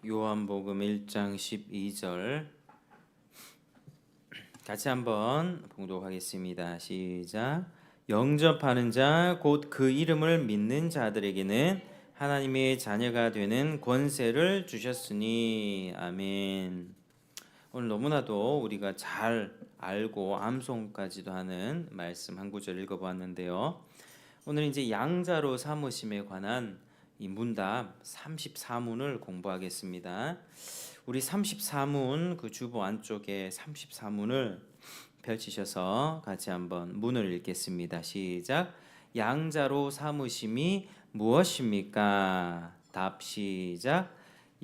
요한복음 1장 12절 같이 한번 봉독하겠습니다. 시작. 영접하는 자 곧 그 이름을 믿는 자들에게는 하나님의 자녀가 되는 권세를 주셨으니. 아멘. 오늘 너무나도 우리가 잘 알고 암송까지도 하는 말씀 한 구절 읽어보았는데요. 오늘 이제 양자로 삼으심에 관한 이 문답 34문을 공부하겠습니다. 우리 34문 그 주보 안쪽에 34문을 펼치셔서 같이 한번 문을 읽겠습니다. 시작. 양자로 삼으심이 무엇입니까? 답 시작.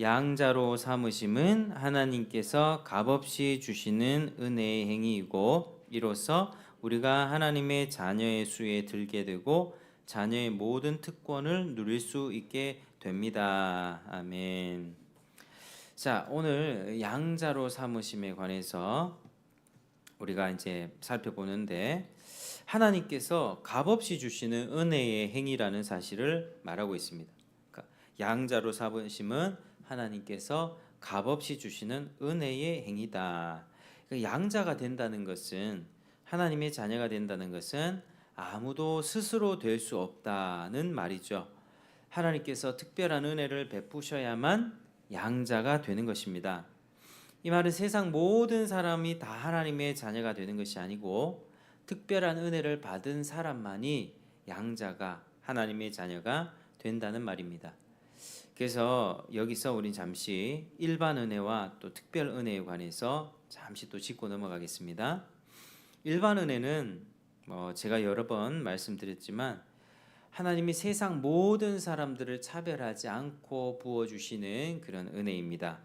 양자로 삼으심은 하나님께서 값없이 주시는 은혜의 행위이고 이로써 우리가 하나님의 자녀의 수에 들게 되고 자녀의 모든 특권을 누릴 수 있게 됩니다. 아멘. 자, 오늘 양자로 삼으심에 관해서 우리가 이제 살펴보는데 하나님께서 값없이 주시는 은혜의 행위라는 사실을 말하고 있습니다. 그러니까 양자로 삼으심은 하나님께서 값없이 주시는 은혜의 행위다. 그러니까 양자가 된다는 것은 하나님의 자녀가 된다는 것은 아무도 스스로 될 수 없다는 말이죠. 하나님께서 특별한 은혜를 베푸셔야만 양자가 되는 것입니다. 이 말은 세상 모든 사람이 다 하나님의 자녀가 되는 것이 아니고 특별한 은혜를 받은 사람만이 양자가 하나님의 자녀가 된다는 말입니다. 그래서 여기서 우린 잠시 일반 은혜와 또 특별 은혜에 관해서 잠시 또 짚고 넘어가겠습니다. 일반 은혜는 제가 여러 번 말씀드렸지만 하나님이 세상 모든 사람들을 차별하지 않고 부어주시는 그런 은혜입니다.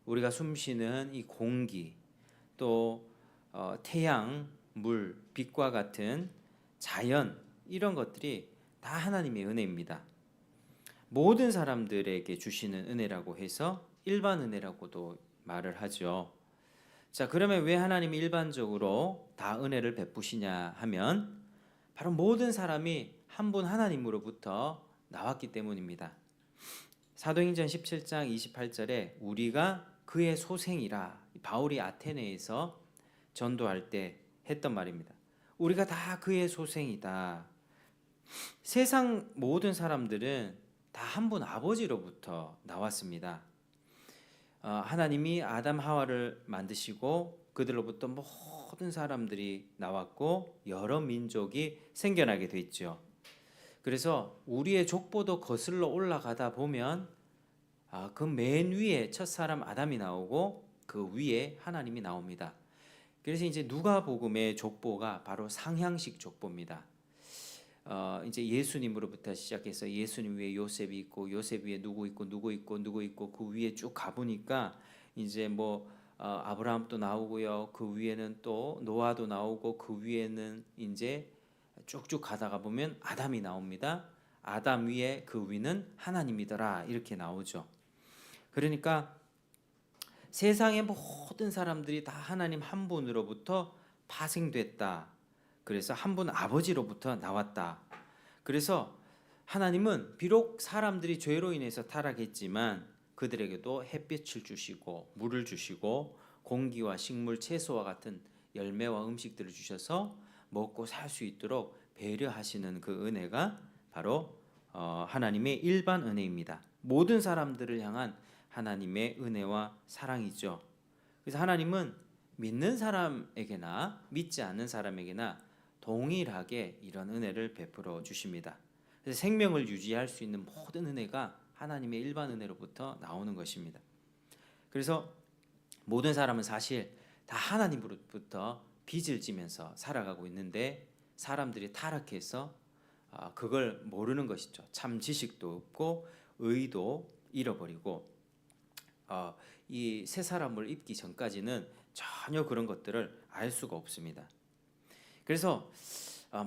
우리가 숨쉬는 이 공기, 또 태양, 물, 빛과 같은 자연 이런 것들이 다 하나님의 은혜입니다. 모든 사람들에게 주시는 은혜라고 해서 일반 은혜라고도 말을 하죠. 자, 그러면 왜 하나님이 일반적으로 다 은혜를 베푸시냐 하면 바로 모든 사람이 한 분 하나님으로부터 나왔기 때문입니다. 사도행전 17장 28절에 우리가 그의 소생이라 바울이 아테네에서 전도할 때 했던 말입니다. 우리가 다 그의 소생이다. 세상 모든 사람들은 다 한 분 아버지로부터 나왔습니다. 하나님이 아담 하와를 만드시고 그들로부터 모든 사람들이 나왔고 여러 민족이 생겨나게 됐죠. 그래서 우리의 족보도 거슬러 올라가다 보면 그 맨 위에 첫사람 아담이 나오고 그 위에 하나님이 나옵니다. 그래서 이제 누가복음의 족보가 바로 상향식 족보입니다. 이제 예수님으로부터 시작해서 예수님 위에 요셉이 있고 요셉 위에 누구 있고 누구 있고 누구 있고 그 위에 쭉 가보니까 이제 아브라함도 나오고요. 그 위에는 또 노아도 나오고 그 위에는 이제 쭉쭉 가다가 보면 아담이 나옵니다. 아담 위에 그 위는 하나님이더라 이렇게 나오죠. 그러니까 세상의 모든 사람들이 다 하나님 한 분으로부터 파생됐다. 그래서 한 분 아버지로부터 나왔다. 그래서 하나님은 비록 사람들이 죄로 인해서 타락했지만 그들에게도 햇빛을 주시고 물을 주시고 공기와 식물, 채소와 같은 열매와 음식들을 주셔서 먹고 살 수 있도록 배려하시는 그 은혜가 바로 하나님의 일반 은혜입니다. 모든 사람들을 향한 하나님의 은혜와 사랑이죠. 그래서 하나님은 믿는 사람에게나 믿지 않는 사람에게나 동일하게 이런 은혜를 베풀어 주십니다. 그래서 생명을 유지할 수 있는 모든 은혜가 하나님의 일반 은혜로부터 나오는 것입니다. 그래서 모든 사람은 사실 다 하나님으로부터 빚을 지면서 살아가고 있는데 사람들이 타락해서 그걸 모르는 것이죠. 참 지식도 없고 의도 잃어버리고 이 새 사람을 입기 전까지는 전혀 그런 것들을 알 수가 없습니다. 그래서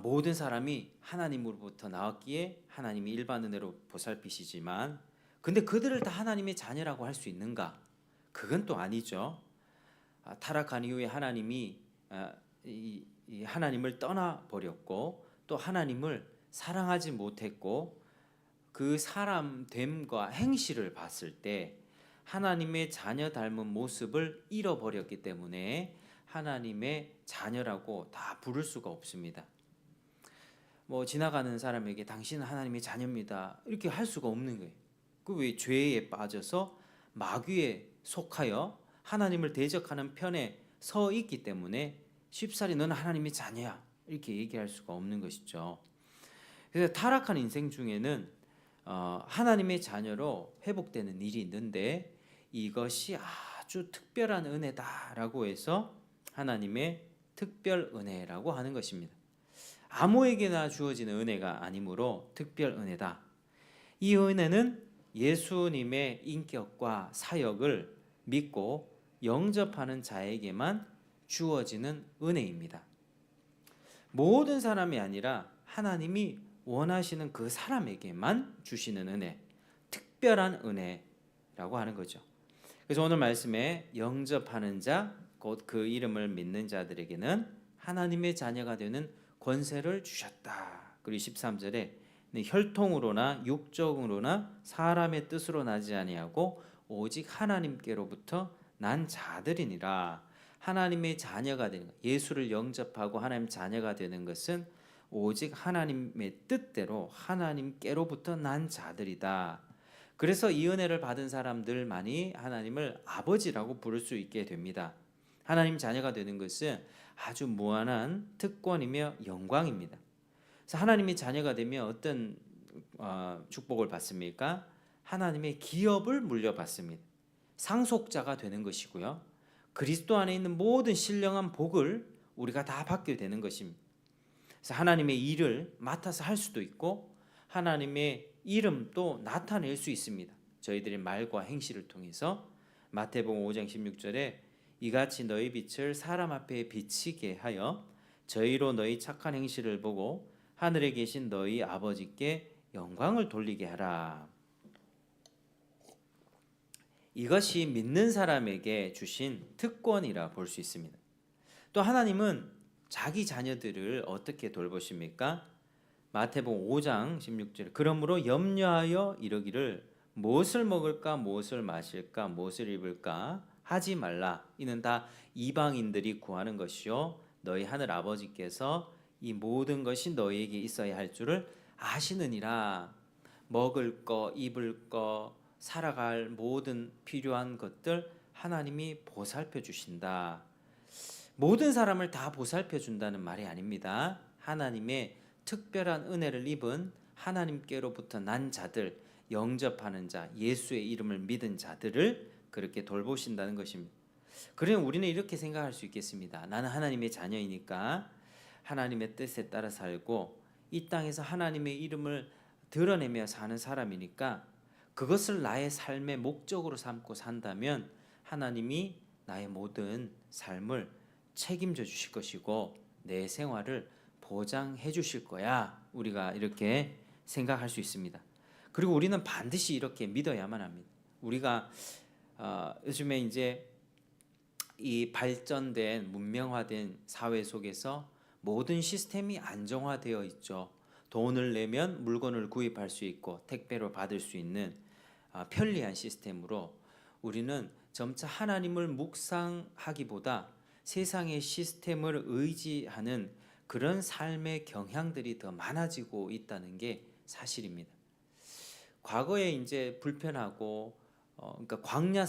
모든 사람이 하나님으로부터 나왔기에 하나님이 일반 은혜로 보살피시지만 근데 그들을 다 하나님의 자녀라고 할 수 있는가? 그건 또 아니죠. 타락한 이후에 하나님이 이 하나님을 떠나버렸고 또 하나님을 사랑하지 못했고 그 사람 됨과 행실을 봤을 때 하나님의 자녀 닮은 모습을 잃어버렸기 때문에 하나님의 자녀라고 다 부를 수가 없습니다. 뭐 지나가는 사람에게 당신은 하나님의 자녀입니다 이렇게 할 수가 없는 거예요. 그 왜 죄에 빠져서 마귀에 속하여 하나님을 대적하는 편에 서 있기 때문에 쉽사리 너는 하나님의 자녀야 이렇게 얘기할 수가 없는 것이죠. 그래서 타락한 인생 중에는 하나님의 자녀로 회복되는 일이 있는데 이것이 아주 특별한 은혜다라고 해서 하나님의 특별 은혜라고 하는 것입니다. 아무에게나 주어지는 은혜가 아니므로 특별 은혜다. 이 은혜는 예수님의 인격과 사역을 믿고 영접하는 자에게만 주어지는 은혜입니다. 모든 사람이 아니라 하나님이 원하시는 그 사람에게만 주시는 은혜, 특별한 은혜라고 하는 거죠. 그래서 오늘 말씀에 영접하는 자, 곧 그 이름을 믿는 자들에게는 하나님의 자녀가 되는 권세를 주셨다. 그리고 13절에 혈통으로나 육적으로나 사람의 뜻으로 나지 아니하고 오직 하나님께로부터 난 자들이니라. 하나님의 자녀가 되는 것, 예수를 영접하고 하나님 자녀가 되는 것은 오직 하나님의 뜻대로 하나님께로부터 난 자들이다. 그래서 이 은혜를 받은 사람들만이 하나님을 아버지라고 부를 수 있게 됩니다. 하나님 자녀가 되는 것은 아주 무한한 특권이며 영광입니다. 그래서 하나님의 자녀가 되면 어떤 축복을 받습니까? 하나님의 기업을 물려받습니다. 상속자가 되는 것이고요. 그리스도 안에 있는 모든 신령한 복을 우리가 다 받게 되는 것입니다. 그래서 하나님의 일을 맡아서 할 수도 있고 하나님의 이름도 나타낼 수 있습니다. 저희들의 말과 행실을 통해서 마태복음 5장 16절에 이같이 너희 빛을 사람 앞에 비치게 하여 저희로 너희 착한 행실을 보고 하늘에 계신 너희 아버지께 영광을 돌리게 하라. 이것이 믿는 사람에게 주신 특권이라 볼 수 있습니다. 또 하나님은 자기 자녀들을 어떻게 돌보십니까? 마태복음 5장 16절 그러므로 염려하여 이르기를 무엇을 먹을까 무엇을 마실까 무엇을 입을까 하지 말라. 이는 다 이방인들이 구하는 것이요 너희 하늘 아버지께서 이 모든 것이 너희에게 있어야 할 줄을 아시느니라. 먹을 거 입을 거 살아갈 모든 필요한 것들 하나님이 보살펴 주신다. 모든 사람을 다 보살펴 준다는 말이 아닙니다. 하나님의 특별한 은혜를 입은 하나님께로부터 난 자들, 영접하는 자, 예수의 이름을 믿은 자들을 그렇게 돌보신다는 것입니다. 그러면 우리는 이렇게 생각할 수 있겠습니다. 나는 하나님의 자녀이니까 하나님의 뜻에 따라 살고 이 땅에서 하나님의 이름을 드러내며 사는 사람이니까 그것을 나의 삶의 목적으로 삼고 산다면 하나님이 나의 모든 삶을 책임져 주실 것이고 내 생활을 보장해 주실 거야. 우리가 이렇게 생각할 수 있습니다. 그리고 우리는 반드시 이렇게 믿어야만 합니다. 우리가 요즘에 이제 이 발전된 문명화된 사회 속에서 모든 시스템이 안정화되어 있죠. 돈을 내면 물건을 구입할 수 있고 택배로 받을 수 있는 편리한 시스템으로 우리는 점차 하나님을 묵상하기보다 세상의 시스템을 의지하는 그런 삶의 경향들이 더 많아지고 있다는 게 사실입니다. 과거에 이제 불편하고 그러니까 광야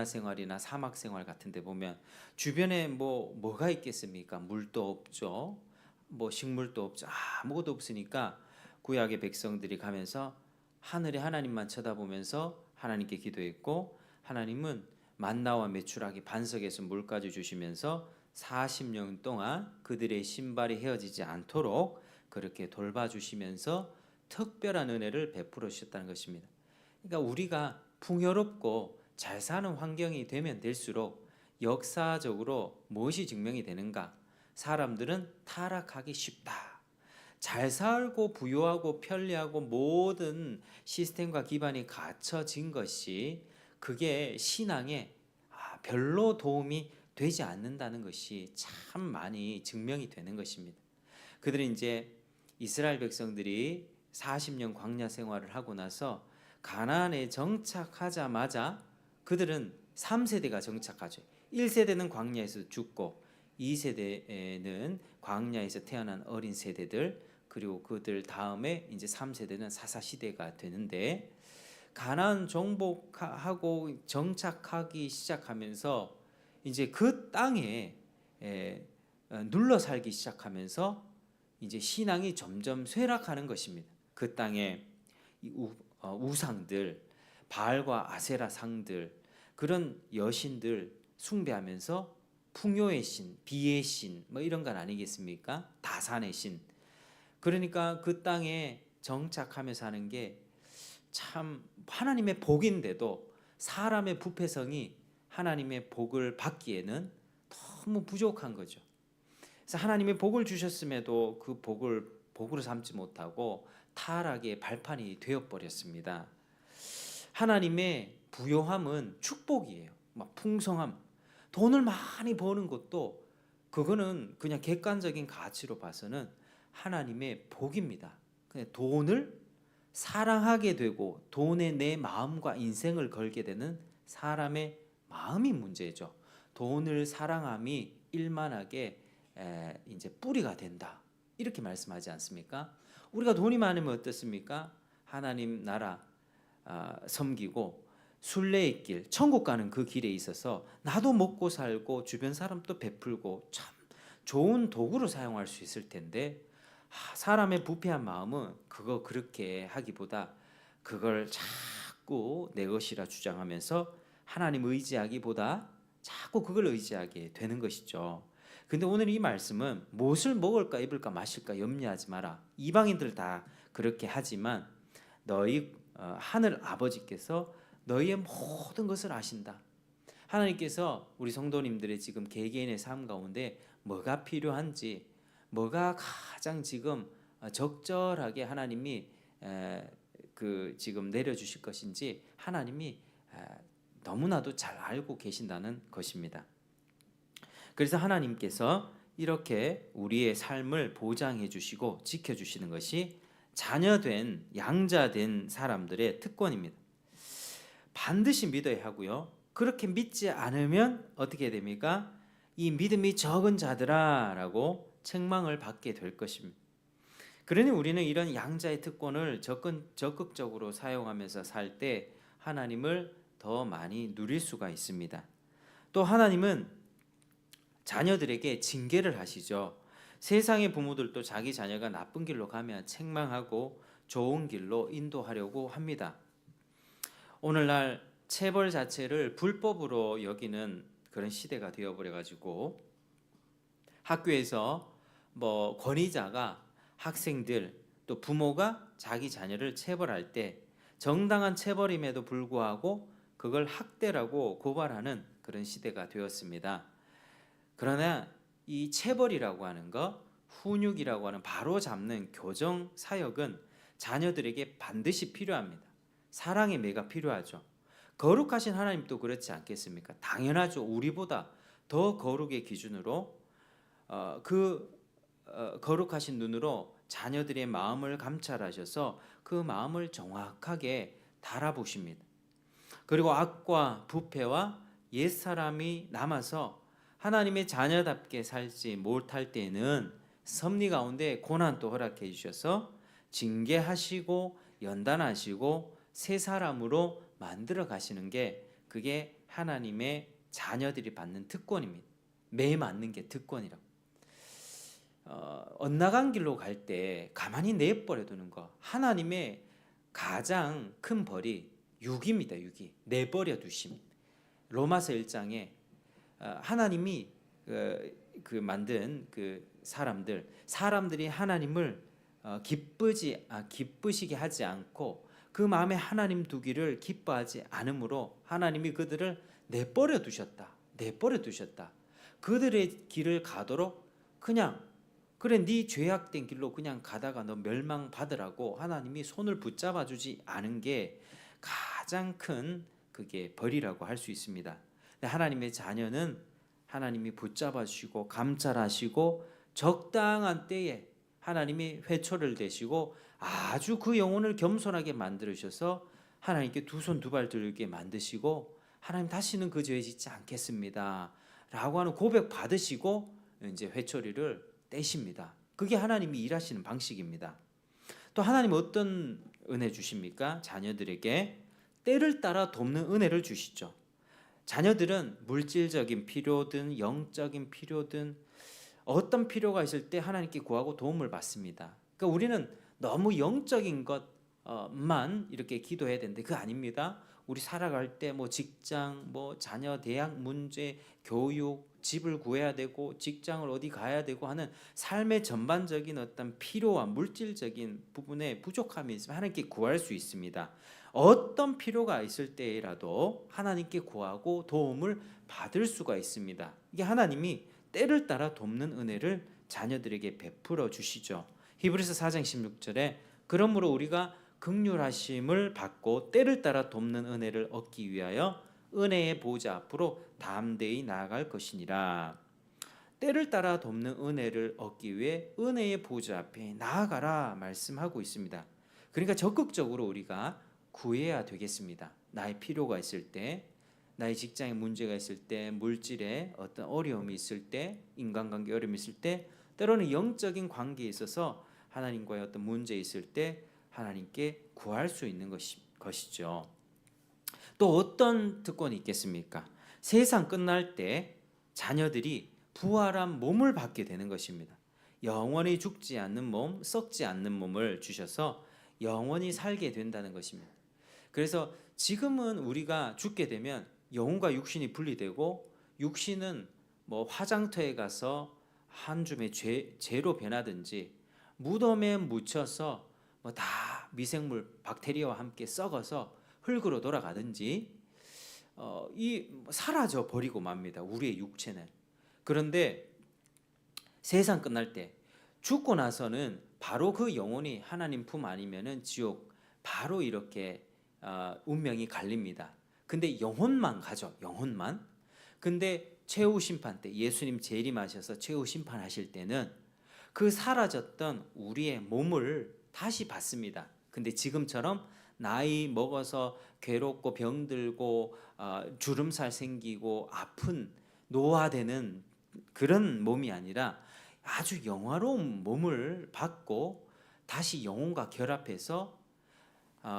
생활이나 사막 생활 같은 데 보면 주변에 뭐가 있겠습니까? 물도 없죠. 뭐 식물도 없죠. 아무것도 없으니까 구약의 백성들이 가면서 하늘의 하나님만 쳐다보면서 하나님께 기도했고 하나님은 만나와 메추라기 반석에서 물까지 주시면서 40년 동안 그들의 신발이 헤어지지 않도록 그렇게 돌봐주시면서 특별한 은혜를 베풀어 주셨다는 것입니다. 그러니까 우리가 풍요롭고 잘 사는 환경이 되면 될수록 역사적으로 무엇이 증명이 되는가? 사람들은 타락하기 쉽다. 잘 살고 부유하고 편리하고 모든 시스템과 기반이 갖춰진 것이 그게 신앙에 별로 도움이 되지 않는다는 것이 참 많이 증명이 되는 것입니다. 그들은 이제 이스라엘 백성들이 40년 광야 생활을 하고 나서 가나안에 정착하자마자 그들은 3세대가 정착하죠. 1세대는 광야에서 죽고 2세대는 광야에서 태어난 어린 세대들, 그리고 그들 다음에 이제 3세대는 사사 시대가 되는데, 가나안 정복하고 정착하기 시작하면서 이제 그 땅에 눌러 살기 시작하면서 이제 신앙이 점점 쇠락하는 것입니다. 그 땅에 우상들, 바알과 아세라 상들, 그런 여신들 숭배하면서 풍요의 신, 비의 신, 뭐 이런 건 아니겠습니까? 다산의 신. 그러니까 그 땅에 정착하며 사는 게 참 하나님의 복인데도 사람의 부패성이 하나님의 복을 받기에는 너무 부족한 거죠. 그래서 하나님의 복을 주셨음에도 그 복을 복으로 삼지 못하고 타락의 발판이 되어버렸습니다. 하나님의 부요함은 축복이에요. 막 풍성함, 돈을 많이 버는 것도 그거는 그냥 객관적인 가치로 봐서는 하나님의 복입니다. 그냥 돈을 사랑하게 되고 돈에 내 마음과 인생을 걸게 되는 사람의 마음이 문제죠. 돈을 사랑함이 일만하게 이제 뿌리가 된다, 이렇게 말씀하지 않습니까? 우리가 돈이 많으면 어떻습니까? 하나님 나라 섬기고 순례의 길, 천국 가는 그 길에 있어서 나도 먹고 살고 주변 사람도 베풀고 참 좋은 도구로 사용할 수 있을 텐데, 사람의 부패한 마음은 그거 그렇게 하기보다 그걸 자꾸 내 것이라 주장하면서 하나님 의지하기보다 자꾸 그걸 의지하게 되는 것이죠. 근데 오늘 이 말씀은 무엇을 먹을까 입을까 마실까 염려하지 마라. 이방인들 다 그렇게 하지만 너희 하늘 아버지께서 너희의 모든 것을 아신다. 하나님께서 우리 성도님들의 지금 개개인의 삶 가운데 뭐가 필요한지, 뭐가 가장 지금 적절하게 하나님이 그 지금 내려주실 것인지 하나님이 너무나도 잘 알고 계신다는 것입니다. 그래서 하나님께서 이렇게 우리의 삶을 보장해 주시고 지켜 주시는 것이 자녀된 양자된 사람들의 특권입니다. 반드시 믿어야 하고요. 그렇게 믿지 않으면 어떻게 됩니까? 이 믿음이 적은 자들아라고 책망을 받게 될 것입니다. 그러니 우리는 이런 양자의 특권을 적극적으로 사용하면서 살 때 하나님을 더 많이 누릴 수가 있습니다. 또 하나님은 자녀들에게 징계를 하시죠. 세상의 부모들도 자기 자녀가 나쁜 길로 가면 책망하고 좋은 길로 인도하려고 합니다. 오늘날 체벌 자체를 불법으로 여기는 그런 시대가 되어버려 가지고 학교에서 뭐 권위자가 학생들 또 부모가 자기 자녀를 체벌할 때 정당한 체벌임에도 불구하고 그걸 학대라고 고발하는 그런 시대가 되었습니다. 그러나 이 체벌이라고 하는 것, 훈육이라고 하는 바로 잡는 교정 사역은 자녀들에게 반드시 필요합니다. 사랑의 매가 필요하죠. 거룩하신 하나님도 그렇지 않겠습니까? 당연하죠. 우리보다 더 거룩의 기준으로 거룩하신 눈으로 자녀들의 마음을 감찰하셔서 그 마음을 정확하게 달아보십니다. 그리고 악과 부패와 옛사람이 남아서 하나님의 자녀답게 살지 못할 때는 섭리 가운데 고난도 허락해 주셔서 징계하시고 연단하시고 새 사람으로 만들어 가시는 게, 그게 하나님의 자녀들이 받는 특권입니다. 매 맞는 게 특권이라고. 엇나간 길로 갈 때 가만히 내버려 두는 거, 하나님의 가장 큰 벌이 유기입니다. 유기, 내버려 두심. 로마서 1장에 하나님이 그 만든 그 사람들이 하나님을 기쁘시게 하지 않고 그 마음에 하나님 두기를 기뻐하지 않으므로 하나님이 그들을 내버려 두셨다. 그들의 길을 가도록 그냥, 그래 네 죄악된 길로 그냥 가다가 너 멸망받으라고 하나님이 손을 붙잡아 주지 않은 게 가장 큰 그게 벌이라고 할 수 있습니다. 하나님의 자녀는 하나님이 붙잡아 주시고 감찰하시고 적당한 때에 하나님이 회초를 대시고 아주 그 영혼을 겸손하게 만들으셔서 하나님께 두 손 두 발 들게 만드시고 하나님 다시는 그 죄 짓지 않겠습니다 라고 하는 고백 받으시고 이제 회초리를 떼십니다. 그게 하나님이 일하시는 방식입니다. 또 하나님 어떤 은혜 주십니까? 자녀들에게 때를 따라 돕는 은혜를 주시죠. 자녀들은 물질적인 필요든 영적인 필요든 어떤 필요가 있을 때 하나님께 구하고 도움을 받습니다. 그러니까 우리는 너무 영적인 것만 이렇게 기도해야 되는데 그거 아닙니다. 우리 살아갈 때 뭐 직장, 뭐 자녀 대학 문제, 교육, 집을 구해야 되고 직장을 어디 가야 되고 하는 삶의 전반적인 어떤 필요와 물질적인 부분에 부족함이 있으면 하나님께 구할 수 있습니다. 어떤 필요가 있을 때라도 하나님께 구하고 도움을 받을 수가 있습니다. 이게 하나님이 때를 따라 돕는 은혜를 자녀들에게 베풀어 주시죠. 히브리서 4장 16절에 그러므로 우리가 긍휼하심을 받고 때를 따라 돕는 은혜를 얻기 위하여 은혜의 보좌 앞으로 담대히 나아갈 것이니라. 때를 따라 돕는 은혜를 얻기 위해 은혜의 보좌 앞에 나아가라 말씀하고 있습니다. 그러니까 적극적으로 우리가 구해야 되겠습니다. 나의 필요가 있을 때, 나의 직장에 문제가 있을 때, 물질에 어떤 어려움이 있을 때, 인간관계 어려움이 있을 때, 때로는 영적인 관계에 있어서 하나님과의 어떤 문제 있을 때 하나님께 구할 수 있는 것이죠. 또 어떤 특권이 있겠습니까? 세상 끝날 때 자녀들이 부활한 몸을 받게 되는 것입니다. 영원히 죽지 않는 몸, 썩지 않는 몸을 주셔서 영원히 살게 된다는 것입니다. 그래서 지금은 우리가 죽게 되면 영혼과 육신이 분리되고 육신은 뭐 화장터에 가서 한 줌의 재로 변하든지 무덤에 묻혀서 뭐 다 미생물 박테리아와 함께 썩어서 흙으로 돌아가든지 이 사라져 버리고 맙니다. 우리의 육체는. 그런데 세상 끝날 때 죽고 나서는 바로 그 영혼이 하나님 품 아니면은 지옥 바로 이렇게 운명이 갈립니다. 근데 영혼만 가죠. 영혼만. 근데 최후 심판 때 예수님 재림하셔서 최후 심판하실 때는 그 사라졌던 우리의 몸을 다시 받습니다. 근데 지금처럼 나이 먹어서 괴롭고 병들고 주름살 생기고 아픈 노화되는 그런 몸이 아니라 아주 영화로운 몸을 받고 다시 영혼과 결합해서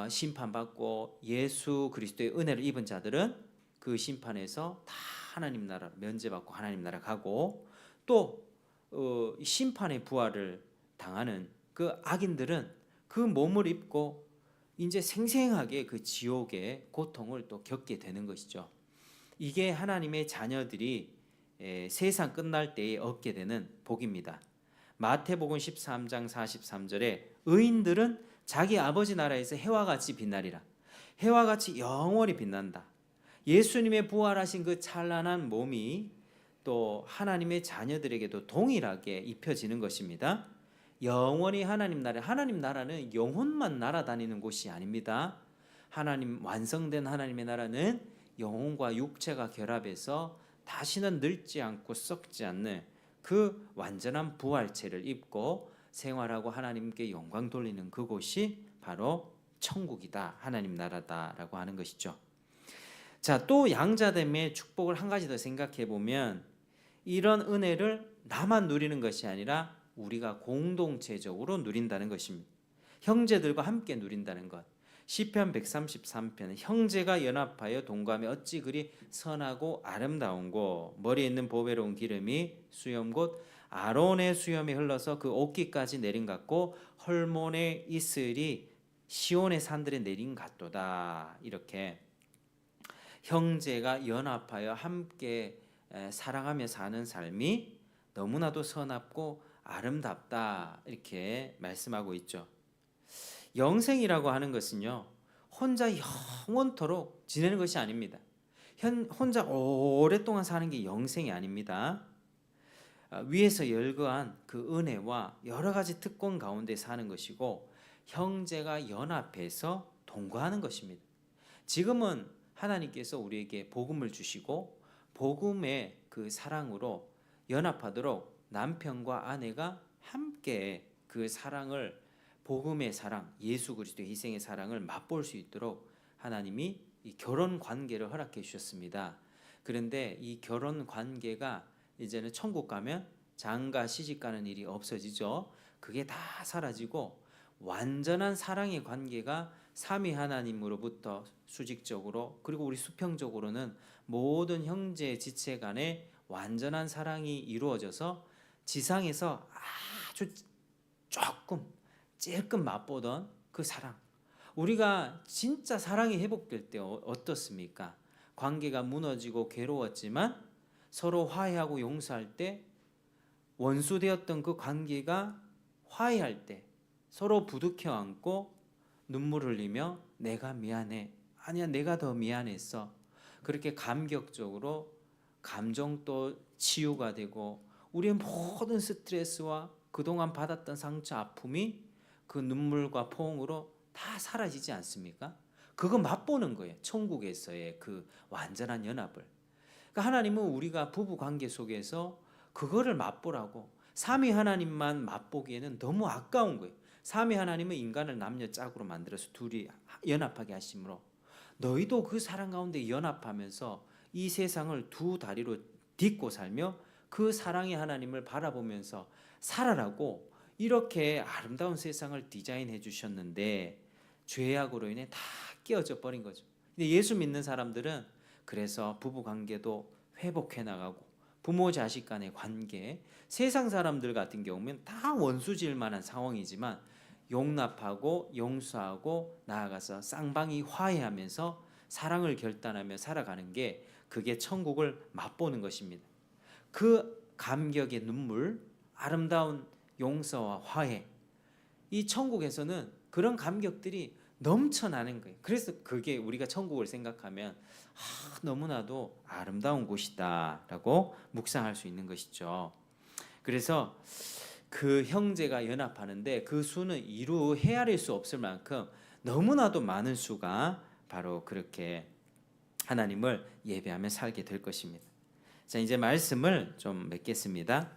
심판받고 예수 그리스도의 은혜를 입은 자들은 그 심판에서 다 하나님 나라 면제받고 하나님 나라 가고 또 심판의 부활을 당하는 그 악인들은 그 몸을 입고 이제 생생하게 그 지옥의 고통을 또 겪게 되는 것이죠. 이게 하나님의 자녀들이 세상 끝날 때에 얻게 되는 복입니다. 마태복음 13장 43절에 의인들은 자기 아버지 나라에서 해와 같이 빛나리라. 해와 같이 영원히 빛난다. 예수님의 부활하신 그 찬란한 몸이 또 하나님의 자녀들에게도 동일하게 입혀지는 것입니다. 영원히 하나님 나라는 영혼만 날아다니는 곳이 아닙니다. 하나님 완성된 하나님의 나라는 영혼과 육체가 결합해서 다시는 늙지 않고 썩지 않는 그 완전한 부활체를 입고 생활하고 하나님께 영광 돌리는 그곳이 바로 천국이다. 하나님 나라다라고 하는 것이죠. 자, 또 양자됨의 축복을 한 가지 더 생각해 보면 이런 은혜를 나만 누리는 것이 아니라 우리가 공동체적으로 누린다는 것입니다. 형제들과 함께 누린다는 것. 시편 133편은 형제가 연합하여 동감해 어찌 그리 선하고 아름다운고 머리에 있는 보배로운 기름이 수염 곧 아론의 수염이 흘러서 그 옷깃까지 내린 같고 헐몬의 이슬이 시온의 산들에 내린 같도다. 이렇게 형제가 연합하여 함께 사랑하며 사는 삶이 너무나도 선합고 아름답다 이렇게 말씀하고 있죠. 영생이라고 하는 것은요 혼자 영원토록 지내는 것이 아닙니다. 혼자 오랫동안 사는 게 영생이 아닙니다. 위에서 열거한 그 은혜와 여러 가지 특권 가운데 사는 것이고 형제가 연합해서 동거하는 것입니다. 지금은 하나님께서 우리에게 복음을 주시고 복음의 그 사랑으로 연합하도록 남편과 아내가 함께 그 사랑을 복음의 사랑, 예수 그리스도의 희생의 사랑을 맛볼 수 있도록 하나님이 이 결혼 관계를 허락해 주셨습니다. 그런데 이 결혼 관계가 이제는 천국 가면 장가 시집 가는 일이 없어지죠. 그게 다 사라지고 완전한 사랑의 관계가 삼위 하나님으로부터 수직적으로 그리고 우리 수평적으로는 모든 형제 지체 간의 완전한 사랑이 이루어져서 지상에서 아주 조금 찔끔 맛보던 그 사랑, 우리가 진짜 사랑이 회복될 때 어떻습니까? 관계가 무너지고 괴로웠지만 서로 화해하고 용서할 때 원수되었던 그 관계가 화해할 때 서로 부둥켜 안고 눈물 흘리며 내가 미안해, 아니야 내가 더 미안했어, 그렇게 감격적으로 감정도 치유가 되고 우리의 모든 스트레스와 그동안 받았던 상처 아픔이 그 눈물과 포옹으로 다 사라지지 않습니까? 그거 맛보는 거예요. 천국에서의 그 완전한 연합을. 그러니까 하나님은 우리가 부부 관계 속에서 그거를 맛보라고, 삼위 하나님만 맛보기에는 너무 아까운 거예요. 삼위 하나님은 인간을 남녀 짝으로 만들어서 둘이 연합하게 하심으로 너희도 그 사랑 가운데 연합하면서 이 세상을 두 다리로 딛고 살며 그 사랑의 하나님을 바라보면서 살아라고 이렇게 아름다운 세상을 디자인해 주셨는데 죄악으로 인해 다 깨어져 버린 거죠. 근데 예수 믿는 사람들은 그래서 부부 관계도 회복해 나가고 부모 자식 간의 관계, 세상 사람들 같은 경우면 다 원수질 만한 상황이지만 용납하고 용서하고 나아가서 쌍방이 화해하면서 사랑을 결단하며 살아가는 게 그게 천국을 맛보는 것입니다. 그 감격의 눈물, 아름다운 용서와 화해, 이 천국에서는 그런 감격들이 넘쳐나는 거예요. 그래서 그게 우리가 천국을 생각하면 너무나도 아름다운 곳이다라고 묵상할 수 있는 것이죠. 그래서 그 형제가 연합하는데 그 수는 이루 헤아릴 수 없을 만큼 너무나도 많은 수가 바로 그렇게 하나님을 예배하며 살게 될 것입니다. 자, 이제 말씀을 좀 맺겠습니다.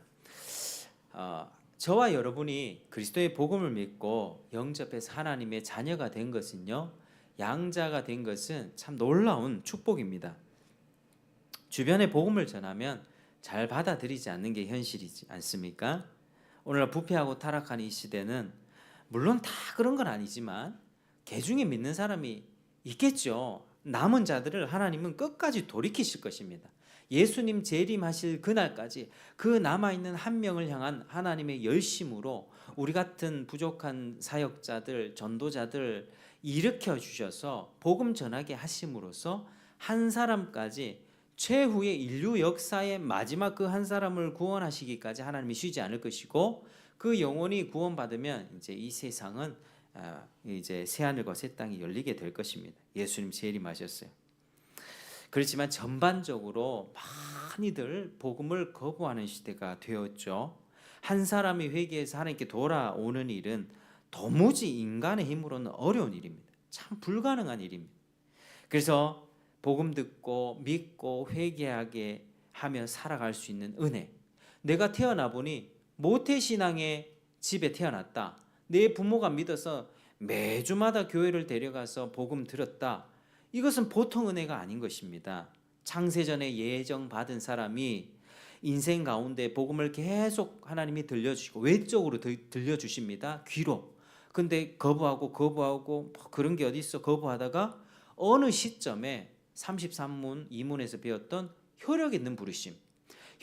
저와 여러분이 그리스도의 복음을 믿고 영접해서 하나님의 자녀가 된 것은요, 양자가 된 것은 참 놀라운 축복입니다. 주변에 복음을 전하면 잘 받아들이지 않는 게 현실이지 않습니까? 오늘날 부패하고 타락한 이 시대는 물론 다 그런 건 아니지만 개중에 믿는 사람이 있겠죠. 남은 자들을 하나님은 끝까지 돌이키실 것입니다. 예수님 재림하실 그날까지 그 남아있는 한 명을 향한 하나님의 열심으로 우리 같은 부족한 사역자들, 전도자들 일으켜 주셔서 복음 전하게 하심으로써 한 사람까지 최후의 인류 역사의 마지막 그 한 사람을 구원하시기까지 하나님이 쉬지 않을 것이고, 그 영혼이 구원받으면 이제 이 세상은 이제 새하늘과 새 땅이 열리게 될 것입니다. 예수님 재림하셨어요. 그렇지만 전반적으로 많이들 복음을 거부하는 시대가 되었죠. 한 사람이 회개해서 하나님께 돌아오는 일은 도무지 인간의 힘으로는 어려운 일입니다. 참 불가능한 일입니다. 그래서 복음 듣고 믿고 회개하게 하며 살아갈 수 있는 은혜, 내가 태어나 보니 모태신앙의 집에 태어났다, 내 부모가 믿어서 매주마다 교회를 데려가서 복음 들었다, 이것은 보통 은혜가 아닌 것입니다. 창세전에 예정받은 사람이 인생 가운데 복음을 계속 하나님이 들려주시고 외적으로 들려주십니다. 귀로. 근데 거부하고 그런 게 어디 있어 거부하다가 어느 시점에 33문 2문에서 배웠던 효력 있는 부르심,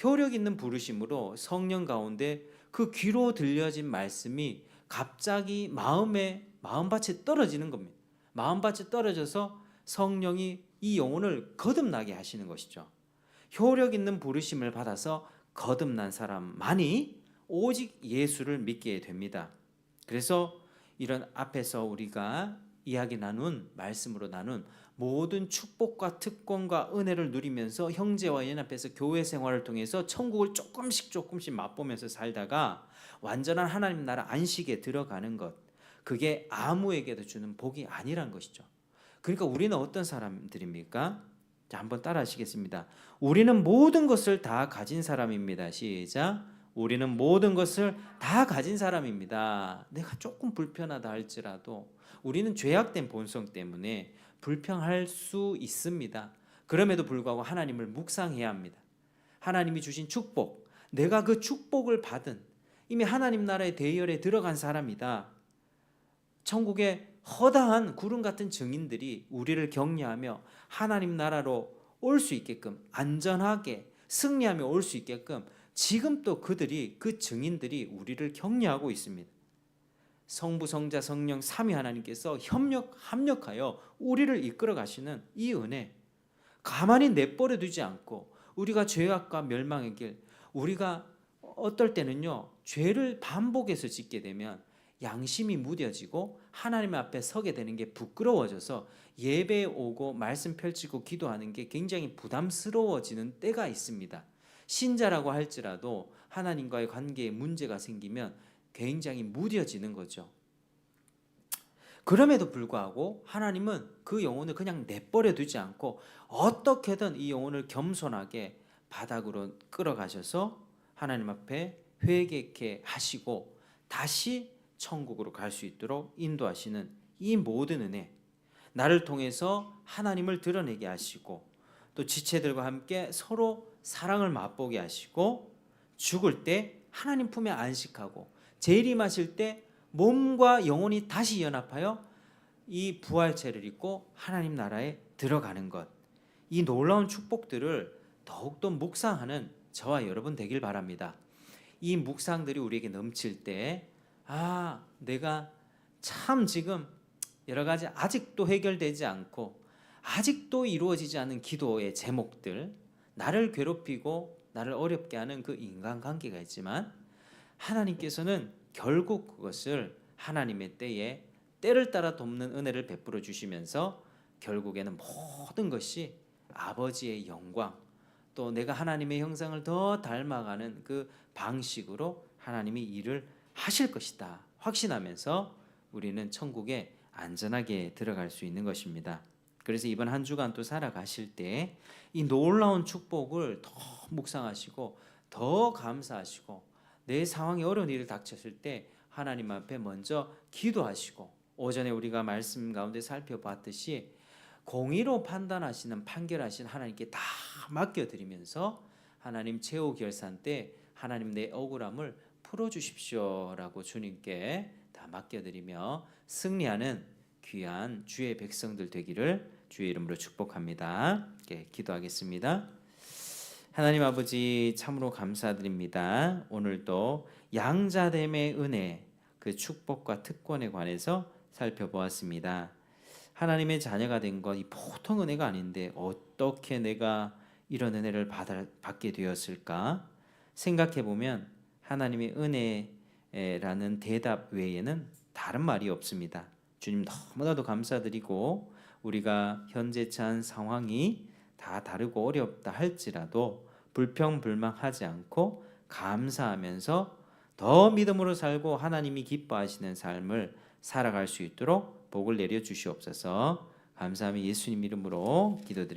효력 있는 부르심으로 성령 가운데 그 귀로 들려진 말씀이 갑자기 마음밭에 떨어지는 겁니다. 마음밭에 떨어져서 성령이 이 영혼을 거듭나게 하시는 것이죠. 효력 있는 부르심을 받아서 거듭난 사람만이 오직 예수를 믿게 됩니다. 그래서 이런 앞에서 우리가 이야기 나눈 말씀으로 나눈 모든 축복과 특권과 은혜를 누리면서 형제와 연합해서 교회 생활을 통해서 천국을 조금씩 맛보면서 살다가 완전한 하나님 나라 안식에 들어가는 것, 그게 아무에게도 주는 복이 아니란 것이죠. 그러니까 우리는 어떤 사람들입니까? 자, 한번 따라 하시겠습니다. 우리는 모든 것을 다 가진 사람입니다. 시작. 우리는 모든 것을 다 가진 사람입니다. 내가 조금 불편하다 할지라도 우리는 죄악된 본성 때문에 불평할 수 있습니다. 그럼에도 불구하고 하나님을 묵상해야 합니다. 하나님이 주신 축복, 내가 그 축복을 받은 이미 하나님 나라의 대열에 들어간 사람이다. 천국의 허다한 구름 같은 증인들이 우리를 격려하며 하나님 나라로 올 수 있게끔, 안전하게 승리하며 올 수 있게끔 지금 또 그 증인들이 우리를 격려하고 있습니다. 성부, 성자, 성령 삼위 하나님께서 합력하여 우리를 이끌어 가시는 이 은혜, 가만히 내버려 두지 않고 우리가 죄악과 멸망의 길, 우리가 어떨 때는요, 죄를 반복해서 짓게 되면 양심이 무뎌지고 하나님 앞에 서게 되는 게 부끄러워져서 예배에 오고 말씀 펼치고 기도하는 게 굉장히 부담스러워지는 때가 있습니다. 신자라고 할지라도 하나님과의 관계에 문제가 생기면 굉장히 무뎌지는 거죠. 그럼에도 불구하고 하나님은 그 영혼을 그냥 내버려 두지 않고 어떻게든 이 영혼을 겸손하게 바닥으로 끌어가셔서 하나님 앞에 회개케 하시고 다시 천국으로 갈 수 있도록 인도하시는 이 모든 은혜, 나를 통해서 하나님을 드러내게 하시고 또 지체들과 함께 서로 사랑을 맛보게 하시고 죽을 때 하나님 품에 안식하고 재림하실 때 몸과 영혼이 다시 연합하여 이 부활체를 입고 하나님 나라에 들어가는 것, 이 놀라운 축복들을 더욱더 묵상하는 저와 여러분 되길 바랍니다. 이 묵상들이 우리에게 넘칠 때 내가 참 지금 여러 가지 아직도 해결되지 않고 아직도 이루어지지 않은 기도의 제목들, 나를 괴롭히고 나를 어렵게 하는 그 인간관계가 있지만 하나님께서는 결국 그것을 하나님의 때에 때를 따라 돕는 은혜를 베풀어 주시면서 결국에는 모든 것이 아버지의 영광, 또 내가 하나님의 형상을 더 닮아가는 그 방식으로 하나님이 일을 하실 것이다 확신하면서 우리는 천국에 안전하게 들어갈 수 있는 것입니다. 그래서 이번 한 주간 또 살아가실 때 이 놀라운 축복을 더 묵상하시고 더 감사하시고 내 상황에 어려운 일을 닥쳤을 때 하나님 앞에 먼저 기도하시고, 오전에 우리가 말씀 가운데 살펴봤듯이 공의로 판단하시는 판결하신 하나님께 다 맡겨드리면서 하나님 최후 결산 때 하나님 내 억울함을 풀어주십시오라고 주님께 다 맡겨드리며 승리하는 귀한 주의 백성들 되기를 주의 이름으로 축복합니다. 기도하겠습니다. 하나님 아버지, 참으로 감사드립니다. 오늘도 양자됨의 은혜, 그 축복과 특권에 관해서 살펴보았습니다. 하나님의 자녀가 된 것, 이 보통 은혜가 아닌데 어떻게 내가 이런 은혜를 받게 되었을까 생각해 보면 하나님의 은혜라는 대답 외에는 다른 말이 없습니다. 주님 너무나도 감사드리고, 우리가 현재 처한 상황이 다 다르고 어렵다 할지라도 불평불만하지 않고 감사하면서 더 믿음으로 살고 하나님이 기뻐하시는 삶을 살아갈 수 있도록 복을 내려 주시옵소서. 감사하며 예수님 이름으로 기도드립니다.